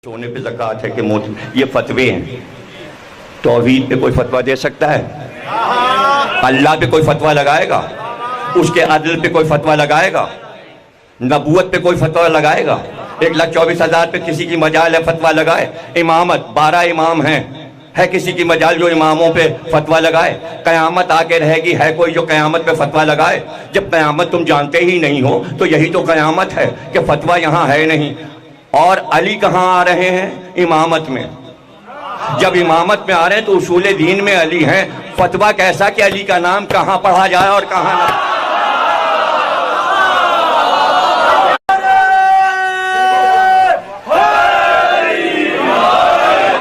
सोने पे ज़कात है कि मोती, ये फतवे हैं। तौहीद पे कोई फतवा दे सकता है? अल्लाह पे कोई फतवा लगाएगा? उसके अदल पे कोई फतवा लगाएगा? नबूवत पे कोई फतवा लगाएगा? 1,24,000 पे किसी की मजाल है फतवा लगाए? इमामत 12 इमाम है किसी की मजाल जो इमामों पे फतवा लगाए? कयामत आके रहेगी, है कोई जो कयामत पे फतवा लगाए? जब कयामत तुम जानते ही नहीं हो तो यही तो कयामत है कि फतवा यहाँ है नहीं। और अली कहाँ आ रहे हैं? इमामत में। जब इमामत में आ रहे हैं तो उसूल दीन में अली हैं। फतवा कैसा कि अली का नाम कहाँ पढ़ा जाए और कहाँ ना।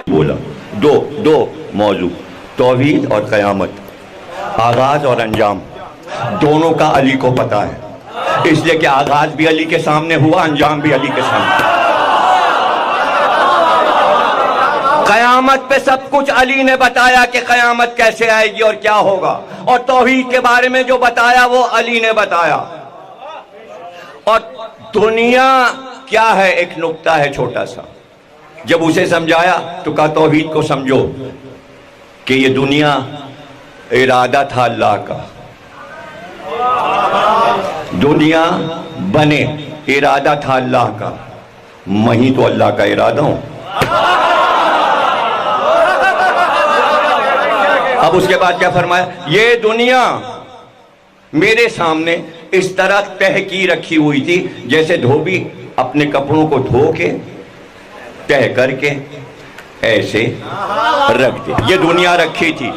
बोला दो मौजू, तौहीद और क़यामत, आगाज और अंजाम, दोनों का अली को पता है। इसलिए कि आगाज भी अली के सामने हुआ, अंजाम भी अली के सामने। क़यामत पे सब कुछ अली ने बताया कि क़यामत कैसे आएगी और क्या होगा, और तौहीद के बारे में जो बताया वो अली ने बताया। और दुनिया क्या है, एक नुक्ता है छोटा सा, जब उसे समझाया तो कहा तौहीद को समझो कि ये दुनिया इरादा था अल्लाह का। दुनिया बने इरादा था अल्लाह का, मैं ही तो अल्लाह का इरादा हूं। अब उसके बाद क्या फरमाया? ये दुनिया मेरे सामने इस तरह तह की रखी हुई थी जैसे धोबी अपने कपड़ों को धो के तह करके ऐसे रख दे। ये दुनिया रखी थी,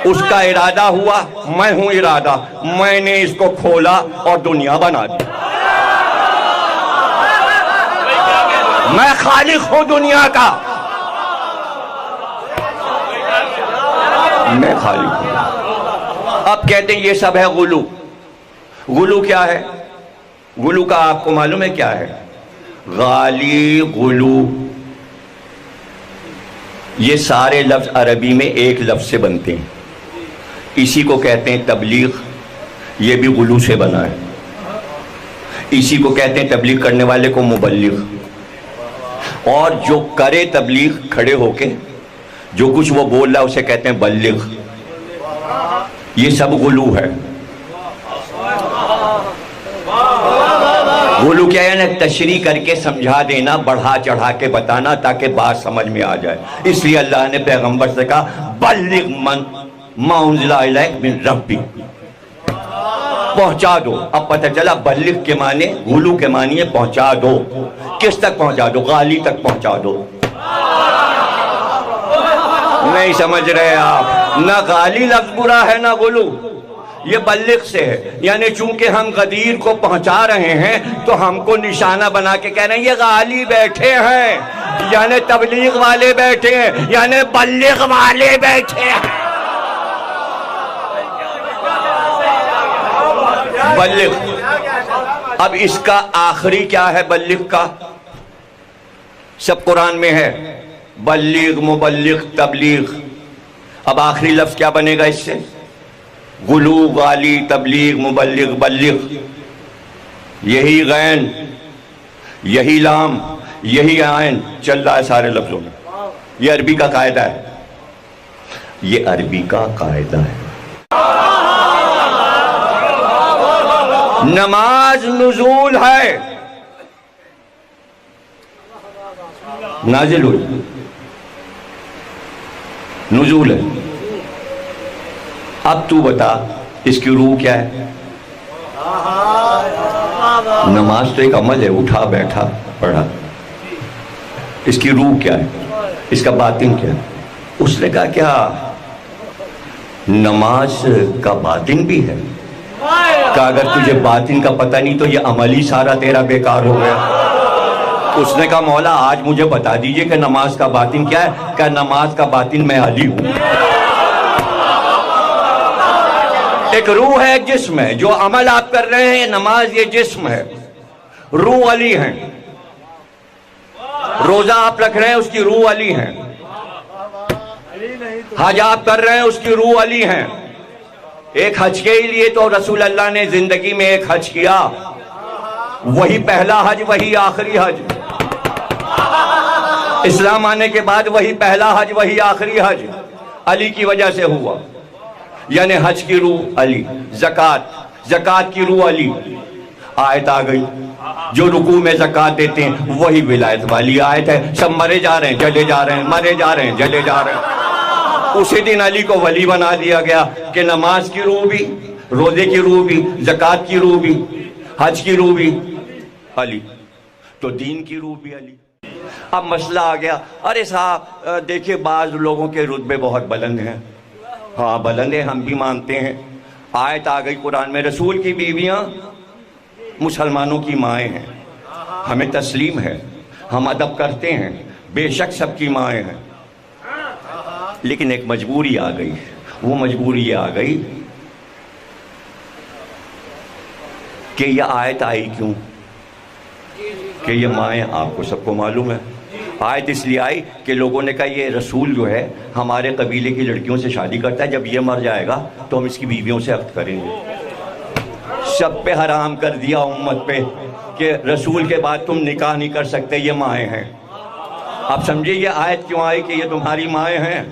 उसका इरादा हुआ, मैं हूं इरादा, मैंने इसको खोला और दुनिया बना दी। मैं खालिक हूं दुनिया का, मैं खालिक हूं। अब कहते हैं ये सब है गुलू। गुलू क्या है? गुलू का आपको मालूम है क्या है? गाली, गुलू, ये सारे लफ्ज अरबी में एक लफ्ज से बनते हैं। इसी को कहते हैं तबलीग, ये भी गुलू से बना है। इसी को कहते हैं तबलीग करने वाले को मुबल्लिग, और जो करे तबलीग खड़े होके जो कुछ वो बोल रहा है उसे कहते हैं बल्लिग। ये सब गुलू है। गुलू क्या है ना? तशरी करके समझा देना, बढ़ा चढ़ा के बताना ताकि बात समझ में आ जाए। इसलिए अल्लाह ने पैगंबर से कहा बल्लिग मन मा उन्ज़िला इलैक मिन रब्बी, पहुंचा दो। अब पता चला बल्लिग के माने, गुलू के मानिए पहुंचा दो। किस तक पहुंचा दो? गाली तक पहुंचा दो। नहीं समझ रहे आप? ना गाली लफ्ज बुरा है ना गुलू, ये बल्लिग से है। यानी चूंकि हम गदीर को पहुंचा रहे हैं तो हमको निशाना बना के कह रहे हैं ये गाली बैठे हैं, यानी तबलीग वाले बैठे हैं, यानी बल्लिग वाले बैठे हैं। बल्लिग। अब इसका आखिरी क्या है बल्लिग का? सब कुरान में है, बल्लिग, मुबल्लिग, तबलीग। अब आखिरी लफ्ज क्या बनेगा इससे? गुलू, गाली, तबलीग, मुबल्लिग, बल्लिग। यही गैन, यही लाम, यही आयन चल रहा है सारे लफ्जों में। ये अरबी का कायदा है, ये अरबी का कायदा है। नमाज नुज़ूल है, नाजिल हुई, नुज़ूल है। अब तू बता इसकी रूह क्या है? नमाज तो एक अमल है, उठा बैठा पढ़ा। इसकी रूह क्या है? इसका बातिन क्या है? उसने कहा क्या नमाज का बातिन भी है? कहा अगर तुझे बातिन का पता नहीं तो ये अमल ही सारा तेरा बेकार हो गया। उसने कहा मौला आज मुझे बता दीजिए कि नमाज का बातिन क्या है। क्या नमाज का बातिन मैं अली हूं। एक रूह है, एक जिस्म है। जो अमल आप कर रहे हैं नमाज, ये जिस्म है, रूह अली है। रोजा आप रख रहे हैं उसकी रूह अली है। हज आप कर रहे हैं उसकी रूह अली है। एक हज के लिए तो रसूल अल्लाह ने जिंदगी में एक हज किया, वही पहला हज, वही आखिरी हज। इस्लाम आने के बाद वही पहला हज, वही आखिरी हज अली की वजह से हुआ। यानी हज की रूह अली, जकात की रूह अली। आयत आ गई, जो रुकू में ज़कात देते हैं वही विलायत वाली आयत है। सब मरे जा रहे हैं, जले जा रहे हैं, मरे जा रहे हैं, जले जा रहे हैं। उसी दिन अली को वली बना दिया गया कि नमाज की रूह भी, रोजे की रूह भी, ज़कात की रूह भी, हज की रूह भी अली, तो दीन की रूह भी अली। अब मसला आ गया, अरे साहब देखिए बाज लोगों के रुतबे बहुत बुलंद हैं। हाँ बुलंद है, हम भी मानते हैं। आयत आ गई कुरान में, रसूल की बीवियां मुसलमानों की माएँ हैं, हमें तस्लीम है, हम अदब करते हैं, बेशक सबकी माएँ हैं। लेकिन एक मजबूरी आ गई। वो मजबूरी ये आ गई कि यह आयत आई क्यों, कि ये माएँ आपको सबको मालूम है। आयत इसलिए आई कि लोगों ने कहा ये रसूल जो है हमारे कबीले की लड़कियों से शादी करता है, जब ये मर जाएगा तो हम इसकी बीवियों से अख्त करेंगे। सब पे हराम कर दिया उम्मत पे कि रसूल के बाद तुम निकाह नहीं कर सकते, ये माएँ हैं। अब समझिए ये आयत क्यों आई कि ये तुम्हारी माएँ हैं।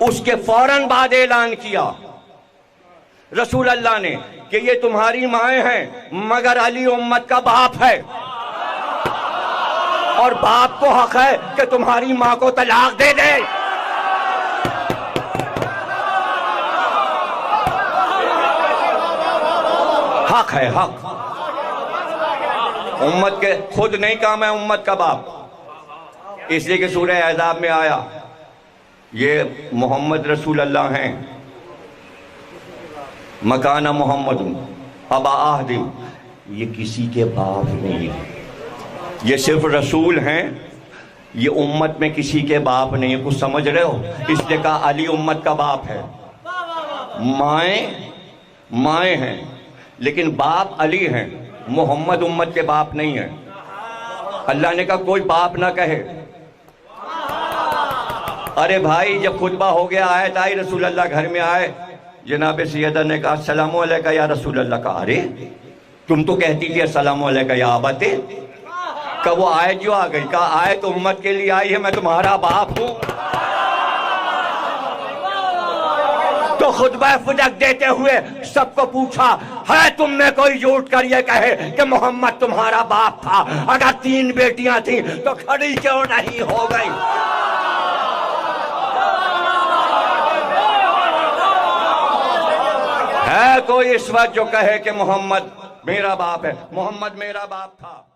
उसके फौरन बाद ऐलान किया रसूल अल्लाह ने कि ये तुम्हारी माएँ हैं, मगर अली उम्मत का बाप है और बाप को हक है कि तुम्हारी माँ को तलाक दे दे। हक है, हक। उम्मत के खुद नहीं कहा मैं उम्मत का बाप, इसलिए कि सूरह अहज़ाब में आया ये मोहम्मद रसूल अल्लाह हैं, मकाना मोहम्मद अबा आहदिम, ये किसी के बाप नहीं है, ये सिर्फ रसूल हैं, ये उम्मत में किसी के बाप नहीं है। कुछ समझ रहे हो? इसलिए कहा अली उम्मत का बाप है। माएँ हैं लेकिन बाप अली हैं, मोहम्मद उम्मत के बाप नहीं है। अल्लाह ने कहा कोई बाप ना कहे। अरे भाई जब खुतबा हो गया, आयत आई, रसूल अल्लाह घर में आए, जनाब सैयदा ने कहा अस्सलामु अलैका या रसूल अल्लाह। का अरे तुम तो कहती थी अस्सलामु अलैका या अबते। का वो आयत जो आ गई, कहा आयत उम्मत के लिए आई है, मैं तुम्हारा बाप हूं। तो खुतबा फुदक देते हुए सबको पूछा, है तुम में कोई झूठ कर ये कहे कि मोहम्मद तुम्हारा बाप था? अगर 3 बेटियां थी तो खड़ी क्यों नहीं हो गई? है कोई इस वक्त जो कहे कि मोहम्मद मेरा बाप है? मोहम्मद मेरा बाप था।